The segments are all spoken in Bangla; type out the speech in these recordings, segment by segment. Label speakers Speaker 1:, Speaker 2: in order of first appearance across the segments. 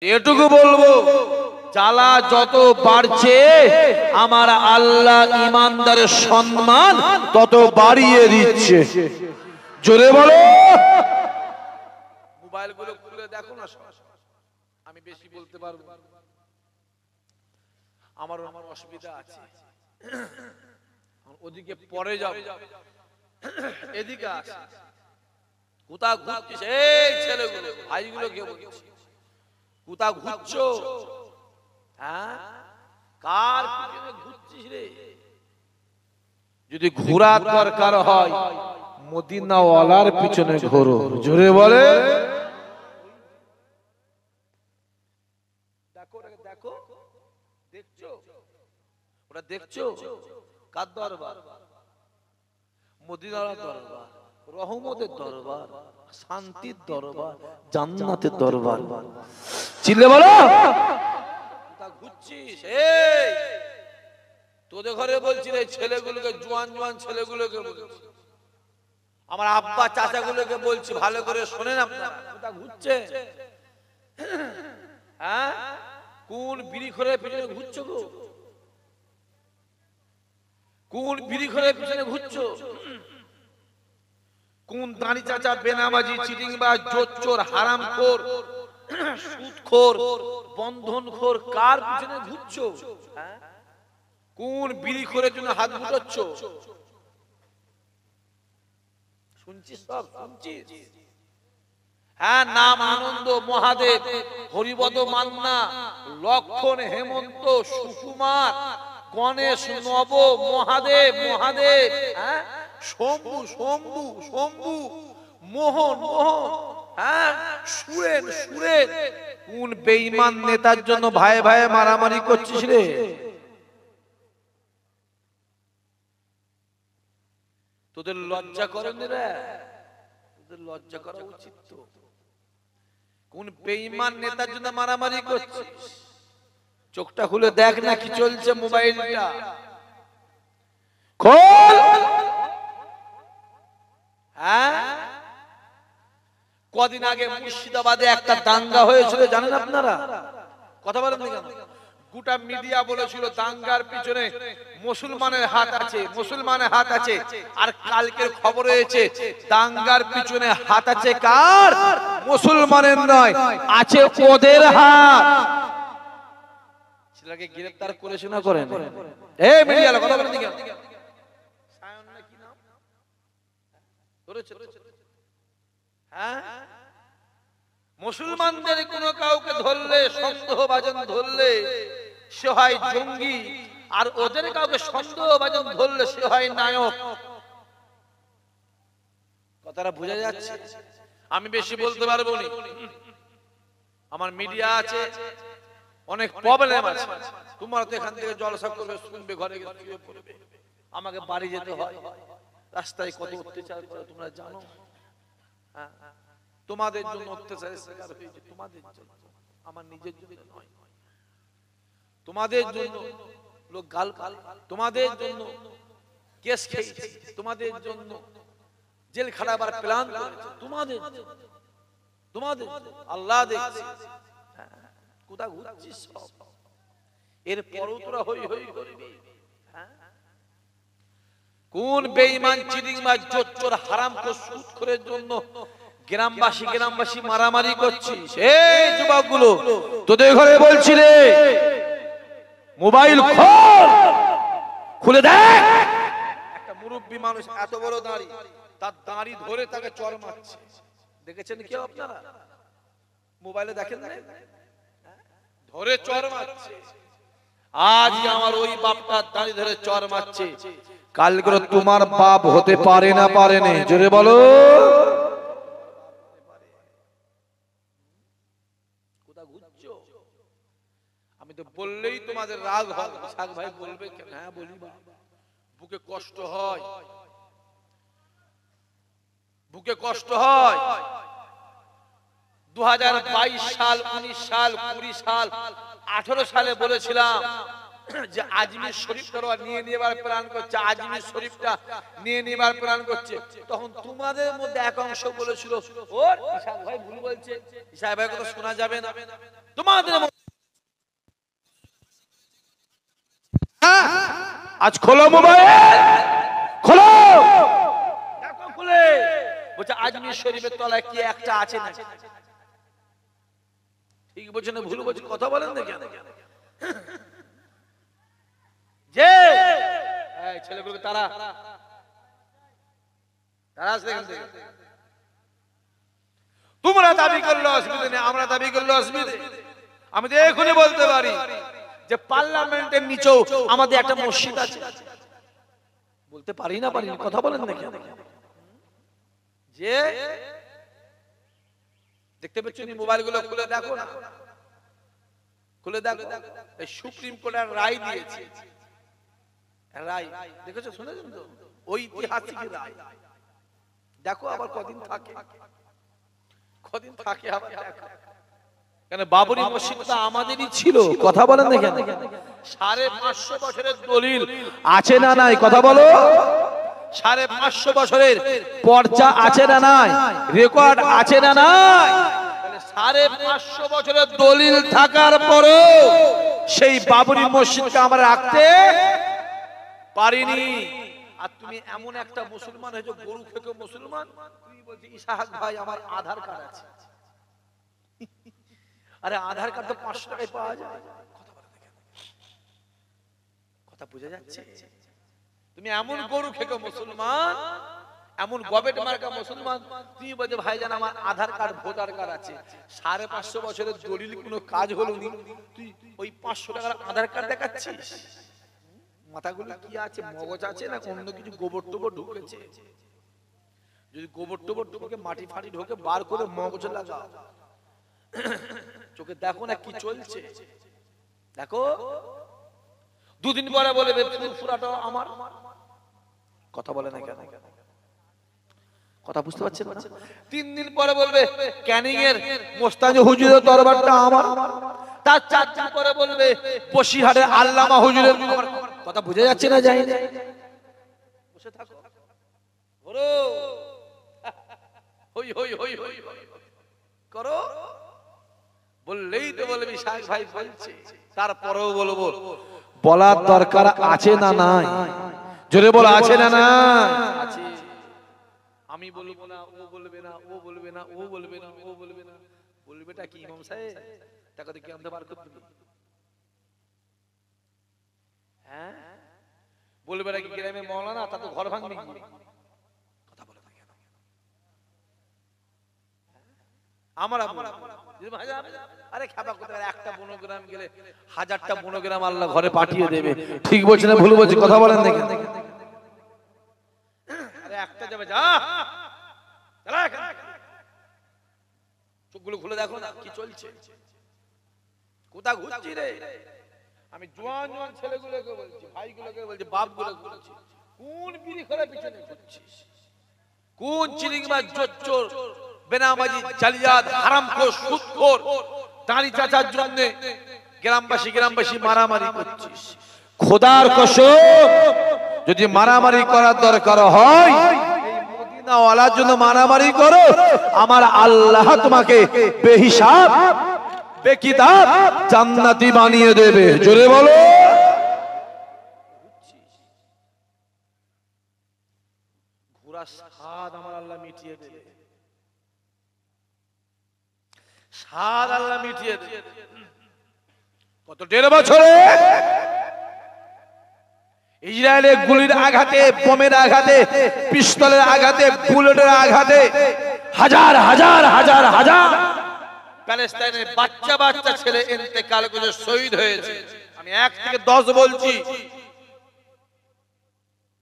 Speaker 1: এটুকু বলবো, জ্বালা যত বাড়ছে আমার আল্লাহ ইমানদারের সম্মান তত বাড়িয়ে দিচ্ছে। জোরে বলো। মোবাইল গুলো খুলে দেখো না, আমি বেশি বলতে পারবো, আমার অসুবিধা আছে। ওদিকে পরে যাও, এদিকে আসে। কোথা ঘুরছিস এই ছেলেগুলো, ভাইগুলো কে বলছিস? কোথা ঘুরছো? হ্যাঁ, কার পিছনে ঘুরছিস রে? যদি ঘোরার দরকার হয় মদিনাওয়ালার পিছনে ঘোরো। জোরে বলে। দেখো দেখো, দেখছো ওরা, দেখছো কার দরবার? মদিনাওয়ালার দরবার, রহমতের দরবার, শান্তির দরবার, জান্নাতের দরবার। চিল্লে বলো। ঘুরছিস এই তোদের ঘরে বলছি রে, ছেলেগুলোকে, জোয়ান জোয়ান ছেলেগুলোকে বলছি, আমার আব্বা চাচাগুলোকে বলছি, ভালো করে শোনেন আপনারা। কোথা ঘুরছে? হ্যাঁ, কোন বিড়ি খোরের পিছনে ঘুরছো গো? কোন বিড়ি খোরের পিছনে ঘুরছো? কোন দাঁড়ি চাচা, বেনামাজি, চিটিংবাজ, জোচ্চোর, হারামখোর, সুদখোর, বন্ধনখোর, কার পিছনে ঘুরছো? কোন বিড়ি খোরের জন্য হাত গুটাচ্ছ? শুনছিস সব, শুনছিস? হ্যাঁ, নাম আনন্দ, মহাদেব, হরিবদ মান্না, লক্ষণ, হেমন্ত, সুকুমার, গণেশ, নব, মহাদেব, মহাদেব, হ্যাঁ, শম্ভু, শম্ভু, শম্ভু, মোহন, মোহন, হ্যাঁ, সুরেন, সুরেন। কোন বেঈমান নেতার জন্য ভাই ভাই মারামারি করছিস রে? তোদের লজ্জা করে রে? তোদের লজ্জা করা উচিত তো। কোন বেঈমান নেতার জন্য মারামারি করছিস? চোখটা খুলে দেখ না কি চলছে মোবাইলটা। খোল। হ্যাঁ, কদিন আগে মুর্শিদাবাদে একটা দাঙ্গা হয়েছিল, জানেন আপনারা? কথা বলেন না কেন? গোটা মিডিয়া বলেছিল দাঙ্গার পিছনে মুসলমানের হাত আছে, মুসলমানের হাত আছে। আর কালকের খবর হয়েছে দাঙ্গার পিছনে হাত আছে কার? মুসলমানের নয়, আছে ওদের হাত। ছেলেকে গ্রেফতার করেছে না করেন? এই মিডিয়া কথা বলেন না কেন? সায়ন না কি নাম ধরেছে? হ্যাঁ, মুসলমানদের কোন কাউকে ধরলে, সন্দেহভাজন ধরলে সে হয় জঙ্গি, আর ওদের কাউকে সন্দেহভাজন ধরলে সে হয় নায়ক। কথাটা বোঝা যাচ্ছে? আমি বেশি বলতে পারবো না, আমার মিডিয়া আছে, অনেক প্রবলেম আছে। তোমার তো এখান থেকে জলসা করবে, শুনবে, ঘরে গিয়ে পড়বে, আমাকে বাড়ি যেতে হয়, রাস্তায় কত অত্যাচার করে তোমরা জানো। হ্যাঁ, তোমাদের জন্য অত্যাচারের শিকার হয়েছে, তোমাদের জন্য, আমার নিজের জন্য নয়। তোমাদের জন্য লোক গাল, তোমাদের জন্য কেস খেয়েছে, তোমাদের জন্য জেল খাটাবার প্ল্যান করেছে, তোমাদের, তোমাদের আল্লাহ দেখছে। কোথা ঘুরছিস সব? এর পরও তোরা হই হই করবি? কোন বেঈমান, চিটিংবাজ, জোচ্চোর, হারামখোর, সুদখোরের জন্য গ্রামবাসী মারামারি করছিস? এই যুবকগুলো, তোদের ঘরে বলছি রে, মোবাইল খোল, খুলে দেখ। একটা মুরব্বী মানুষ, এত বড় দাড়ি, তার দাড়ি ধরে তাকে চড় মারছে। দেখেছেন কেউ আপনারা? মোবাইলে দেখেন না? ধরে চড় মারছে। আজ আমার ওই বাপটার দাড়ি ধরে চড় মারছে, কাল করে তোমার বাপ হতে পারে না, পারে না? জোরে বলো। কোথা ঘুরছো? আমি তো বললেই তোমাদের রাগ হয়। শাক ভাই বলবে কেন? হ্যাঁ বলি, বুকে কষ্ট হয়, বুকে কষ্ট হয়। 2022 সাল, 19 সাল, 20 সাল, 18 সালে বলেছিলাম যে আজমির শরীফটা নিয়ে নেবার প্ল্যান করছে, আজমির শরীফটা নিয়ে নেবার প্ল্যান করছে। তখন তোমাদের মধ্যে এক অংশ বলেছিল ওর ইশাক ভাই ভুল বলছে, ইশাক ভাই কথা শোনা যাবে না। তোমাদের আজ খোলো মোবাইল, খোলো, দেখো খুলে। বলছে আজমির শরীফের তলায় কি একটা আছে না? ঠিক বলছেন না ভুল বলছেন? কথা বলেন না কেন? যে ছেলেগুলোকে তারা আসবে এখান থেকে। তোমরা দাবি করলে অসুবিধা নেই, আমরা দাবি করলে অসুবিধা। আমি তো এখনই বলতে পারি যে পার্লামেন্টের নিচেও আমাদের একটা মসজিদ আছে। বলতে পারি না পারি? কথা বলেন না কেন? যে দেখতে পাচ্ছ মোবাইল গুলো খুলে দেখো না, খুলে দেখো, এই সুপ্রিম কোর্টের রায় দিয়েছে। রায় দেখেছো, শুনেছেন তো? ঐতিহাসিক রায়। দেখো আবার কদিন থাকে, কদিন থাকে আবার দেখো। কেন বাবরি মসজিদটা আমাদেরই ছিল। কথা বলেন না কেন? 550 বছরের দলিল আছে না নাই? কথা বলো। 550 বছরের পর্চা আছে না নাই? রেকর্ড আছে না নাই? 550 বছরের দলিল থাকার পরেও সেই বাবরি মসজিদকে আমরা রাখতে পারিনি। আর তুমি এমন একটা মুসলমান হয়েছো, গরু খেতে মুসলমান, তুই বলছিস ইসাহাক ভাই আমার আধার কার্ড আছে। আরে আধার কার্ড তো 500 টাকায় পাওয়া যায়। কথা বুঝা যাচ্ছে? তুমি এমন গরু খেকো মুসলমান, এমন গবেট মার্কা মুসলমান, তুমি বলছো ভাইজান আমার আধার কার্ড ভোটার কার্ড আছে। 550 বছরের দলিল কোনো কাজ হলো নি, তুই ওই 500 টাকার আধার কার্ড দেখাচ্ছিস? মাথাগুলো কি আছে? মগজ আছে না অন্য কিছু গোবর টোবর ঢুকেছে? যদি গোবর টোবর ঢুকে মাটি ফাটি ঢোকে বার করে মগজ লাগাও। চোখে দেখো না কি চলছে, দেখো। দুদিন পরে বলবে ফুরফুরাটা আমার। কথা বলে না কেন? কথা বুঝতে পারছেন না? 3 দিন পরে বলবে ক্যানিং এর মোস্তাজি হুজুরের দরবারটা আমার। তার 4 দিন পরে বলবে বসিরহাটের আল্লামা হুজুরের। কথা বুঝা যাচ্ছে না? যাই না, বসে থাকো, ওরো হই হই হই হই করো। বললেই তো বলবি শাহ ভাই বলছে, তারপরেও বলবো বলার দরকার আছে না নাই? জোরে বল, আছে না না? আছে। আমি বলবো না, ও বলবে না, ও বলবে না, ও বলবে না, ও বলবে না। বলবেটা কি ইমাম সাহেব? টাকা দিয়ে কেমন বার করতে হবে? হ্যাঁ, বলবে না কি গ্রামে মওলানা, তা তো ঘর ভাঙবে। কথা বলে না কেন? আমরা আরে খাবা কোথায়? একটা বনগ্রাম গেলে 1000টা বনগ্রাম আল্লাহ ঘরে পাঠিয়ে দেবে। ঠিক বলছি না ভুল বলছি? কথা বলেন দেখেন। আরে একটা যাবে, যা চোখগুলো খুলে দেখো না কি চলছে, কোথা ঘুরছি রে? আমি জোয়ান জোয়ান ছেলেগুলোকে বলছি, ভাইগুলোকে বলছি, বাপগুলোকে বলছি, কোন বিড়ি খোলা পিছনে ঘুরছিস? কোন চিরিংবাজ, জোচ্চোর, বেনামাজি, জালিয়াত, হারামখোর, সুদখোর, দাঁড়ি চাচার জন্য গ্রামবাসী মারামারি করছিস? খোদার কসম, যদি মারামারি করার দরকার হয় এই মদিনাওয়ালার জন্য মারামারি করো, আমার আল্লাহ তোমাকে বেহিসাব বেকিতাব জান্নাতি বানিয়ে দেবে। জোরে বলো। ঘোড়া স্বাদ আমার আল্লাহ মিটিয়ে দেবে, স্বাদ আল্লাহ মিটিয়ে দেবে। কত 1.5 বছরে ইসরায়েলের গুলির আঘাতে, বোমের আঘাতে, পিস্তলের আঘাতে, বুলেটের আঘাতে হাজার হাজার হাজার হাজার প্যালেস্তাইনের বাচ্চা বাচ্চা ছেলে ইন্তেকাল করে শহীদ হয়েছে। আমি 1 থেকে 10 বলছি,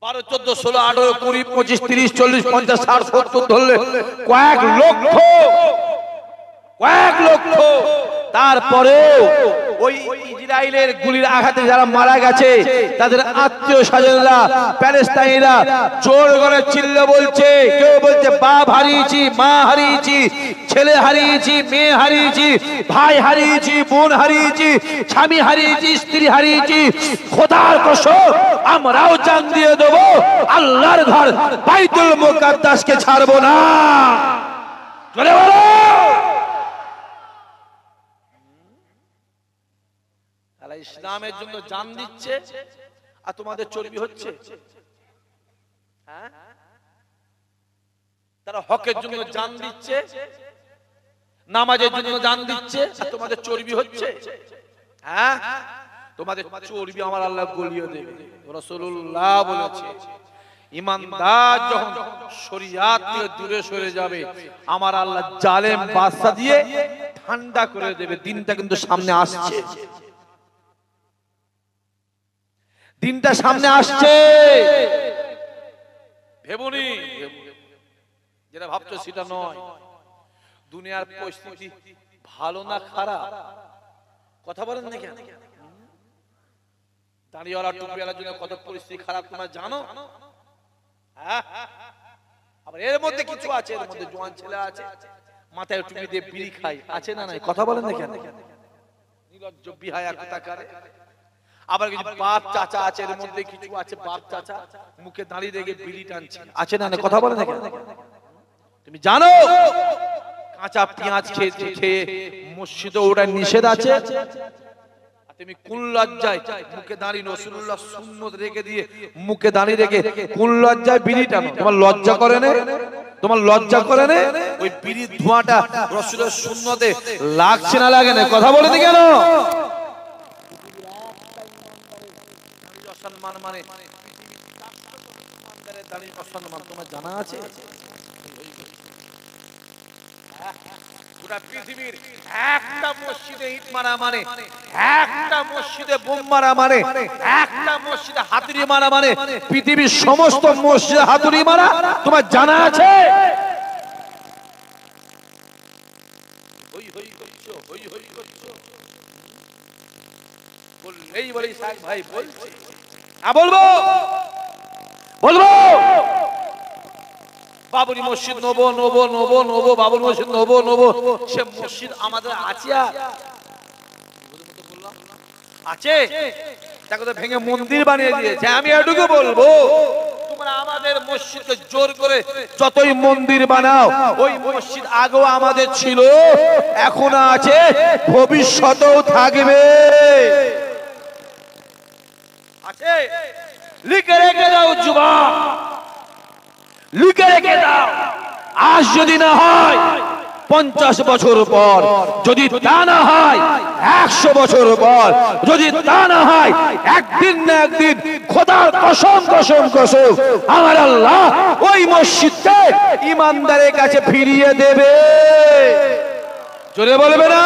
Speaker 1: 12, 14, 16, 18, 20, 25, 30, 40, 50, 60, 70 ধরলে কয়েক লক্ষ। তারপরেও ওই ইসরায়েলের গুলির আঘাতে যারা মারা গেছে তাদের আত্মীয় স্বজনরা, প্যালেস্তাইনিরা জোর করে চিল্লে বলছে, কেউ বলছে বাপ হারিয়েছি, মা হারিয়েছি, ছেলে হারিয়েছি, মেয়ে হারিয়েছি, ভাই হারিয়েছি, বোন হারিয়েছি, স্বামী হারিয়েছি, স্ত্রী হারিয়েছি। খোদার কসম আমরাও জান দিয়ে দেব, আল্লাহর ঘর বাইতুল মুকাদ্দাসকে ছাড়বো না। চলে বলো। তারা ইসলামের জন্য জান দিচ্ছে আর তোমাদের চর্বি হচ্ছে। হ্যাঁ, তারা হকের জন্য জান দিচ্ছে, নামাজের জন্য জান দিচ্ছে আর তোমাদের চর্বি হচ্ছে। হ্যাঁ, তোমাদের চর্বি আমার আল্লাহ গলিয়ে দেবে। রাসূলুল্লাহ বলেছে ইমানদার যখন শরিয়াত থেকে দূরে সরে যাবে আমার আল্লাহ জালেম বাদশা দিয়ে ঠান্ডা করে দেবে। দিনটা কিন্তু সামনে আসছে, দিনটা সামনে আসছে। ভেবনি যেটা ভাবছো সেটা নয়। দুনিয়ার পরিস্থিতি ভালো না খারাপ কথা বলেন না কেন? দাঁড়িয়েওয়ালা টুপিওয়ালার জন্য কত পরিস্থিতি খারাপ তোমরা জানো? আবার এর মধ্যে কিছু আছে, এর মধ্যে জোয়ান ছেলে আছে মাথায় টুপি দিয়ে বিড়ি খায়, আছে না নাই? কথা বলেন না কেন? নির্লজ্জ বিহায়া কোথাকারে। আবার কিছু বাপ চাচা আছে, এর মধ্যে কিছু আছে বাপ চাচা মুখে দাঁড়িয়ে রেখে বিড়ি টানছে, আছে না নাই? কথা বলেন না কেন? তুমি জানো কাঁচা পেঁয়াজ খেয়ে মসজিদে ওটা নিষেধ আছে। তুমি কোন লজ্জায় মুখে দাঁড়িয়ে রাসূলুল্লাহ সুন্নাত রেখে দিয়ে মুখে দাঁড়িয়ে রেখে কোন লজ্জায় বিড়ি টানো? তোমার লজ্জা করে না? তোমার লজ্জা করে না? ওই বিড়ির ধোঁয়াটা রাসূলের সুন্নতে লাগছে না লাগে না? কথা বলে দি কেন? অসম্মান মানে ইমানদারের দাঁড়িয়ে অসম্মান তোমার জানা আছে? গোটা পৃথিবীর একটা মসজিদে ইট মারা মানে, একটা মসজিদে বোম মারা মানে, একটা মসজিদে হাতুড়ি মারা মানে পৃথিবীর সমস্ত মসজিদে হাতুড়ি মারা তোমার জানা আছে? হই হই করছো, হই হই করছো বললেই বলি সাহেব ভাই বলছি বলবো বলবো বাবরি মসজিদ নবো নবো নবো নবো, বাবরি মসজিদ নবো নবো। সে মসজিদ আমাদের আছে আছে, তাকে তো ভেঙে মন্দির বানিয়ে দিয়েছে। আমি এটুকু বলবো তোমরা আমাদের মসজিদকে জোর করে যতই মন্দির বানাও, ওই মসজিদ আগেও আমাদের ছিল, এখনো আছে, ভবিষ্যতেও থাকবে। আছে, লিখে রেখে দাও যুবক, লিখে রেখে দাও। আজ যদি না হয় 50 বছর পর, যদি তা না হয় 100 বছর পর, যদি তা না হয় একদিন না একদিন খোদার কসম কসম কসম আমার আল্লাহ ওই মসজিদকে ইমানদারের কাছে ফিরিয়ে দেবে। জোরে বলবে না?